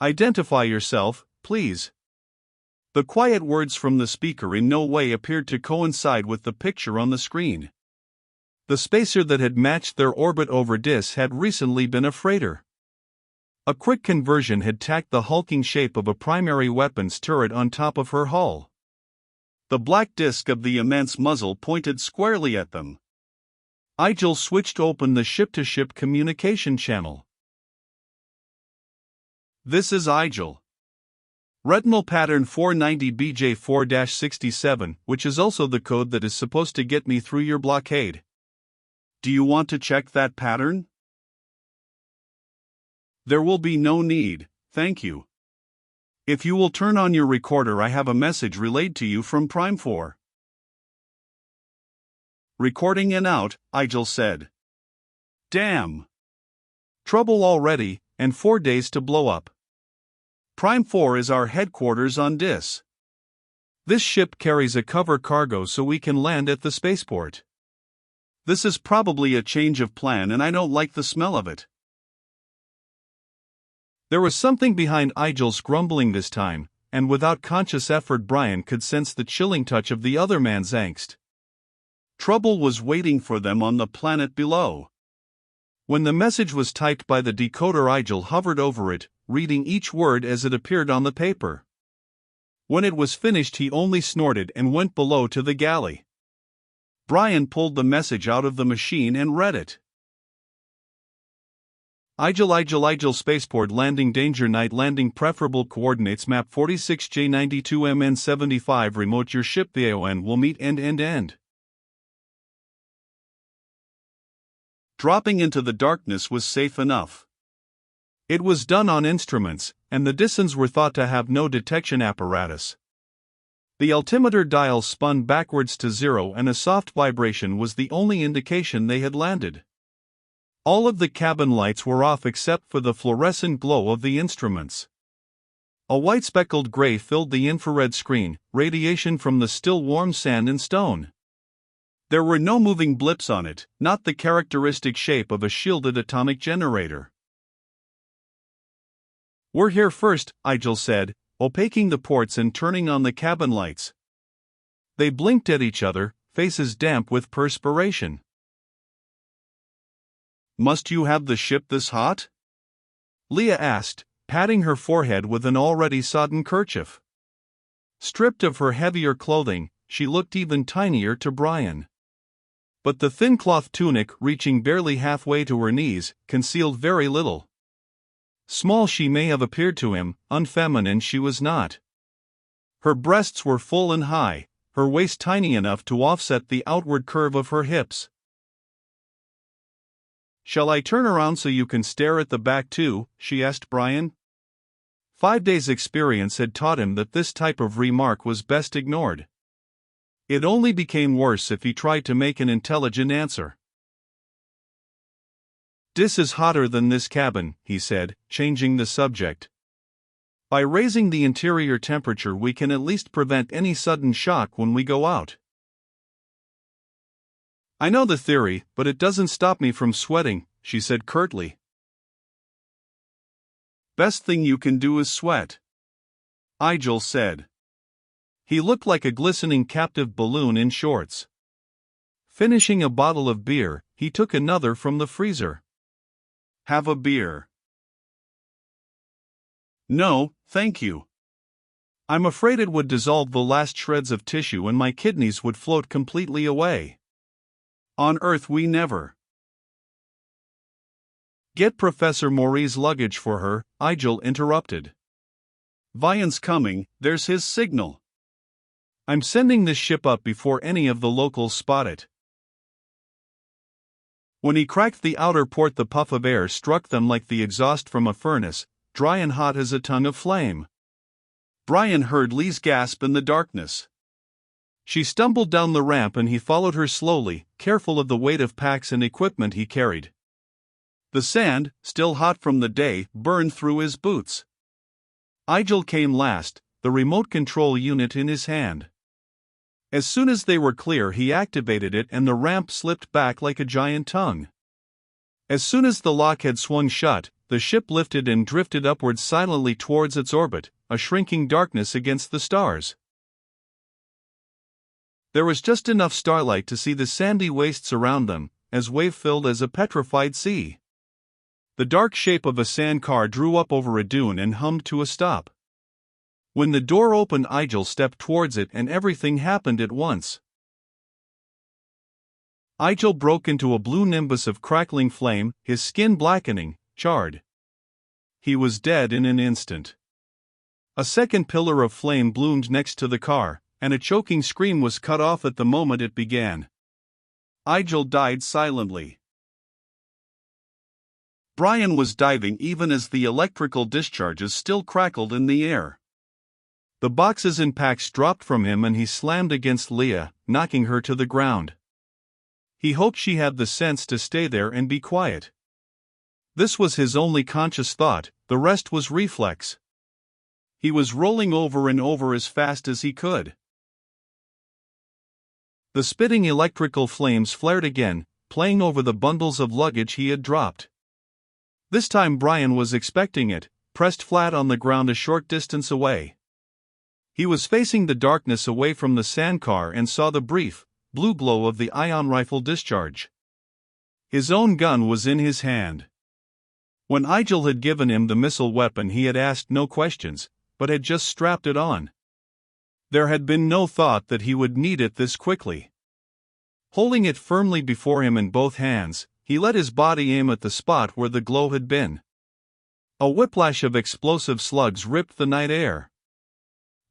Identify yourself, please. The quiet words from the speaker in no way appeared to coincide with the picture on the screen. The spacer that had matched their orbit over Dis had recently been a freighter. A quick conversion had tacked the hulking shape of a primary weapons turret on top of her hull. The black disk of the immense muzzle pointed squarely at them. Igel switched open the ship-to-ship communication channel. This is Igel. Retinal pattern 490BJ4-67, which is also the code that is supposed to get me through your blockade. Do you want to check that pattern? There will be no need, thank you. If you will turn on your recorder, I have a message relayed to you from Prime 4. Recording in out, Igel said. Damn. Trouble already, and 4 days to blow up. Prime 4 is our headquarters on Dis. This ship carries a cover cargo so we can land at the spaceport. This is probably a change of plan and I don't like the smell of it. There was something behind Igel's grumbling this time, and without conscious effort Brian could sense the chilling touch of the other man's angst. Trouble was waiting for them on the planet below. When the message was typed by the decoder, Igel hovered over it, reading each word as it appeared on the paper. When it was finished he only snorted and went below to the galley. Brian pulled the message out of the machine and read it. Igel spaceport landing danger night landing preferable coordinates map 46J92MN75 remote your ship the AON will meet end. Dropping into the darkness was safe enough. It was done on instruments, and the Dissons were thought to have no detection apparatus. The altimeter dial spun backwards to 0 and a soft vibration was the only indication they had landed. All of the cabin lights were off except for the fluorescent glow of the instruments. A white speckled gray filled the infrared screen, radiation from the still warm sand and stone. There were no moving blips on it, not the characteristic shape of a shielded atomic generator. We're here first, Igel said, opaquing the ports and turning on the cabin lights. They blinked at each other, faces damp with perspiration. Must you have the ship this hot? Leah asked, patting her forehead with an already sodden kerchief. Stripped of her heavier clothing, she looked even tinier to Brian. But the thin cloth tunic, reaching barely halfway to her knees, concealed very little. Small she may have appeared to him, unfeminine she was not. Her breasts were full and high, her waist tiny enough to offset the outward curve of her hips. Shall I turn around so you can stare at the back too? She asked Brian. 5 days' experience had taught him that this type of remark was best ignored. It only became worse if he tried to make an intelligent answer. Dis is hotter than this cabin, he said, changing the subject. By raising the interior temperature we can at least prevent any sudden shock when we go out. I know the theory, but it doesn't stop me from sweating, she said curtly. Best thing you can do is sweat, Igel said. He looked like a glistening captive balloon in shorts. Finishing a bottle of beer, he took another from the freezer. Have a beer? No, thank you. I'm afraid it would dissolve the last shreds of tissue and my kidneys would float completely away. On Earth we never. Get Professor Maurie's luggage for her, Igel interrupted. Vian's coming, there's his signal. I'm sending this ship up before any of the locals spot it. When he cracked the outer port the puff of air struck them like the exhaust from a furnace, dry and hot as a tongue of flame. Brian heard Lee's gasp in the darkness. She stumbled down the ramp and he followed her slowly, careful of the weight of packs and equipment he carried. The sand, still hot from the day, burned through his boots. Igel came last, the remote control unit in his hand. As soon as they were clear he activated it and the ramp slipped back like a giant tongue. As soon as the lock had swung shut, the ship lifted and drifted upwards silently towards its orbit, a shrinking darkness against the stars. There was just enough starlight to see the sandy wastes around them, as wave-filled as a petrified sea. The dark shape of a sandcar drew up over a dune and hummed to a stop. When the door opened, Igel stepped towards it and everything happened at once. Igel broke into a blue nimbus of crackling flame, his skin blackening, charred. He was dead in an instant. A second pillar of flame bloomed next to the car, and a choking scream was cut off at the moment it began. Igel died silently. Brian was diving even as the electrical discharges still crackled in the air. The boxes and packs dropped from him and he slammed against Leah, knocking her to the ground. He hoped she had the sense to stay there and be quiet. This was his only conscious thought, the rest was reflex. He was rolling over and over as fast as he could. The spitting electrical flames flared again, playing over the bundles of luggage he had dropped. This time Brian was expecting it, pressed flat on the ground a short distance away. He was facing the darkness away from the sandcar and saw the brief, blue glow of the ion rifle discharge. His own gun was in his hand. When Igel had given him the missile weapon, he had asked no questions, but had just strapped it on. There had been no thought that he would need it this quickly. Holding it firmly before him in both hands, he let his body aim at the spot where the glow had been. A whiplash of explosive slugs ripped the night air.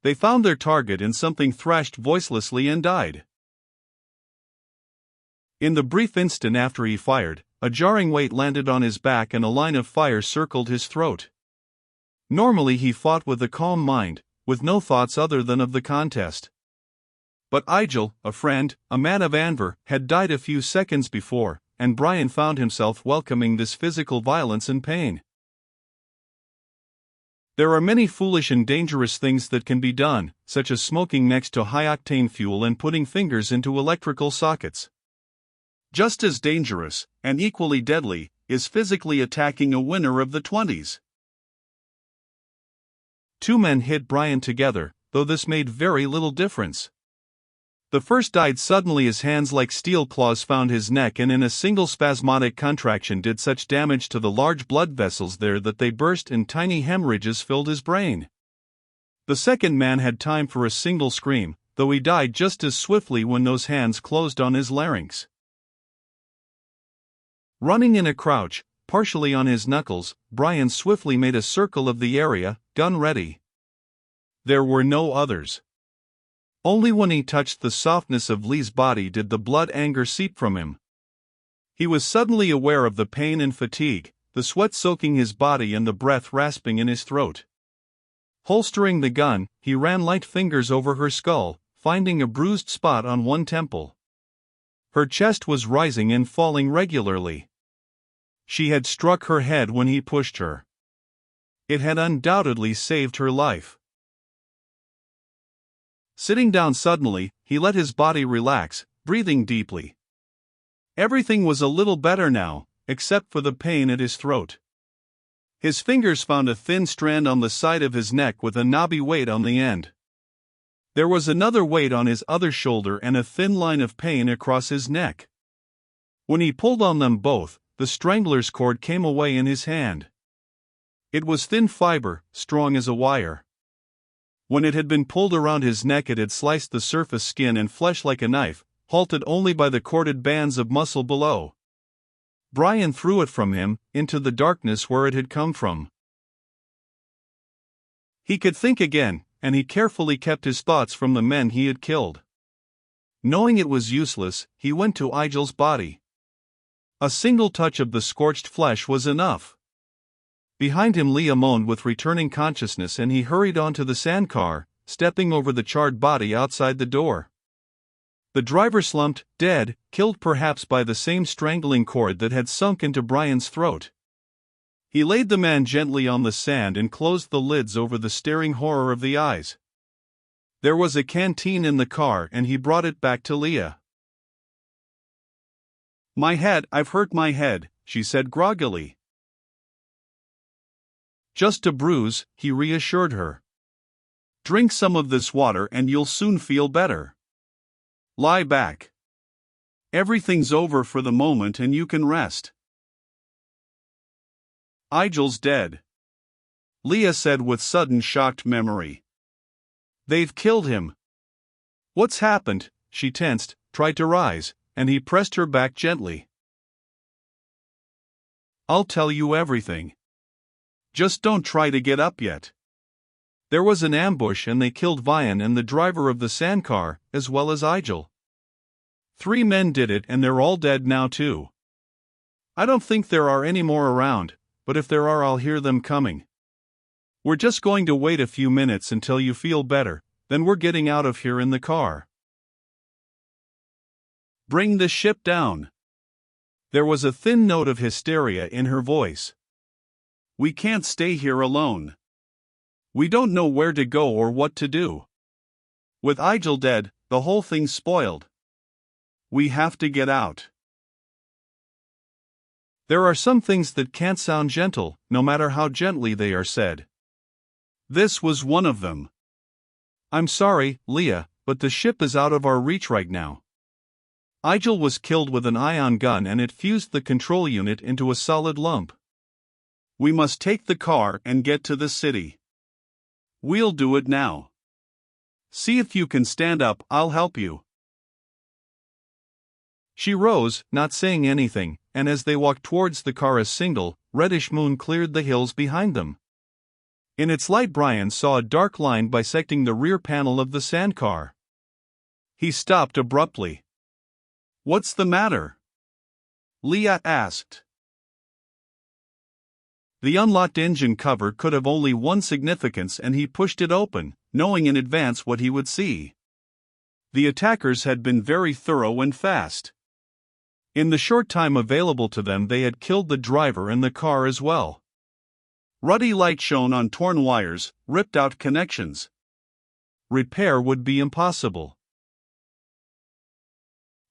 They found their target and something thrashed voicelessly and died. In the brief instant after he fired, a jarring weight landed on his back and a line of fire circled his throat. Normally he fought with a calm mind, with no thoughts other than of the contest. But Igel, a friend, a man of Anver, had died a few seconds before, and Brian found himself welcoming this physical violence and pain. There are many foolish and dangerous things that can be done, such as smoking next to high-octane fuel and putting fingers into electrical sockets. Just as dangerous, and equally deadly, is physically attacking a winner of the 20s. Two men hit Brian together, though this made very little difference. The first died suddenly as hands like steel claws found his neck and in a single spasmodic contraction did such damage to the large blood vessels there that they burst and tiny hemorrhages filled his brain. The second man had time for a single scream, though he died just as swiftly when those hands closed on his larynx. Running in a crouch, partially on his knuckles, Brian swiftly made a circle of the area, gun ready. There were no others. Only when he touched the softness of Lee's body did the blood anger seep from him. He was suddenly aware of the pain and fatigue, the sweat soaking his body and the breath rasping in his throat. Holstering the gun, he ran light fingers over her skull, finding a bruised spot on one temple. Her chest was rising and falling regularly. She had struck her head when he pushed her. It had undoubtedly saved her life. Sitting down suddenly, he let his body relax, breathing deeply. Everything was a little better now, except for the pain at his throat. His fingers found a thin strand on the side of his neck with a knobby weight on the end. There was another weight on his other shoulder and a thin line of pain across his neck. When he pulled on them both, the strangler's cord came away in his hand. It was thin fiber, strong as a wire. When it had been pulled around his neck, it had sliced the surface skin and flesh like a knife, halted only by the corded bands of muscle below. Brian threw it from him, into the darkness where it had come from. He could think again, and he carefully kept his thoughts from the men he had killed. Knowing it was useless, he went to Igel's body. A single touch of the scorched flesh was enough. Behind him Leah moaned with returning consciousness and he hurried onto the sandcar, stepping over the charred body outside the door. The driver slumped, dead, killed perhaps by the same strangling cord that had sunk into Brian's throat. He laid the man gently on the sand and closed the lids over the staring horror of the eyes. There was a canteen in the car and he brought it back to Leah. "My head, I've hurt my head," she said groggily. Just a bruise, he reassured her. Drink some of this water and you'll soon feel better. Lie back. Everything's over for the moment and you can rest. Igel's dead, Leah said with sudden shocked memory. They've killed him. What's happened? She tensed, tried to rise, and he pressed her back gently. I'll tell you everything. Just don't try to get up yet. There was an ambush and they killed Vian and the driver of the sandcar, as well as Igel. 3 men did it and they're all dead now too. I don't think there are any more around, but if there are I'll hear them coming. We're just going to wait a few minutes until you feel better, then we're getting out of here in the car. Bring the ship down. There was a thin note of hysteria in her voice. We can't stay here alone. We don't know where to go or what to do. With Igel dead, the whole thing's spoiled. We have to get out. There are some things that can't sound gentle, no matter how gently they are said. This was one of them. I'm sorry, Leah, but the ship is out of our reach right now. Igel was killed with an ion gun and it fused the control unit into a solid lump. We must take the car and get to the city. We'll do it now. See if you can stand up, I'll help you. She rose, not saying anything, and as they walked towards the car a single, reddish moon cleared the hills behind them. In its light Brian saw a dark line bisecting the rear panel of the sandcar. He stopped abruptly. What's the matter? Leah asked. The unlocked engine cover could have only one significance and he pushed it open, knowing in advance what he would see. The attackers had been very thorough and fast. In the short time available to them they had killed the driver and the car as well. Ruddy light shone on torn wires, ripped out connections. Repair would be impossible.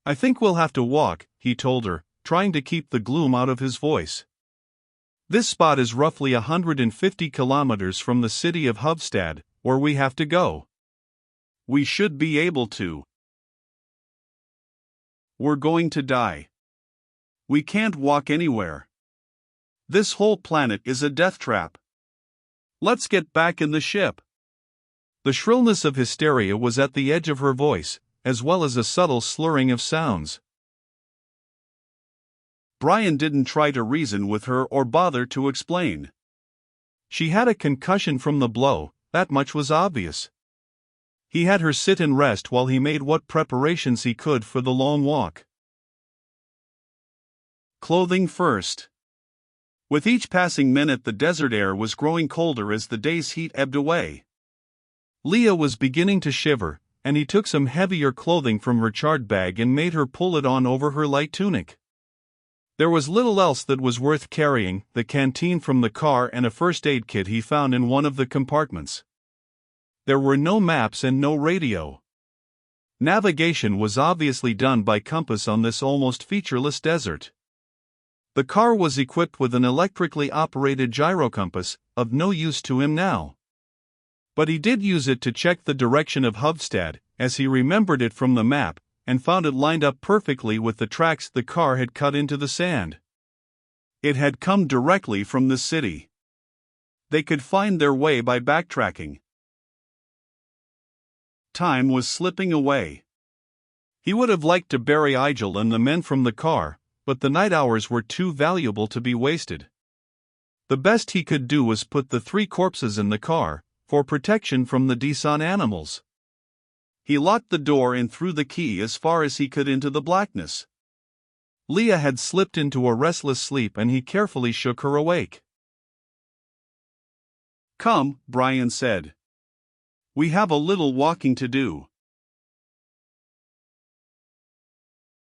I think we'll have to walk, he told her, trying to keep the gloom out of his voice. This spot is roughly 150 kilometers from the city of Huvstad, where we have to go. We should be able to. We're going to die. We can't walk anywhere. This whole planet is a death trap. Let's get back in the ship. The shrillness of hysteria was at the edge of her voice, as well as a subtle slurring of sounds. Brian didn't try to reason with her or bother to explain. She had a concussion from the blow, that much was obvious. He had her sit and rest while he made what preparations he could for the long walk. Clothing first. With each passing minute the desert air was growing colder as the day's heat ebbed away. Leah was beginning to shiver, and he took some heavier clothing from her charred bag and made her pull it on over her light tunic. There was little else that was worth carrying, the canteen from the car and a first aid kit he found in one of the compartments. There were no maps and no radio. Navigation was obviously done by compass on this almost featureless desert. The car was equipped with an electrically operated gyrocompass, of no use to him now. But he did use it to check the direction of Huvstad, as he remembered it from the map, and found it lined up perfectly with the tracks the car had cut into the sand. It had come directly from the city. They could find their way by backtracking. Time was slipping away. He would have liked to bury Igel and the men from the car, but the night hours were too valuable to be wasted. The best he could do was put the 3 corpses in the car, for protection from the Desan animals. He locked the door and threw the key as far as he could into the blackness. Leah had slipped into a restless sleep and he carefully shook her awake. Come, Brian said. We have a little walking to do.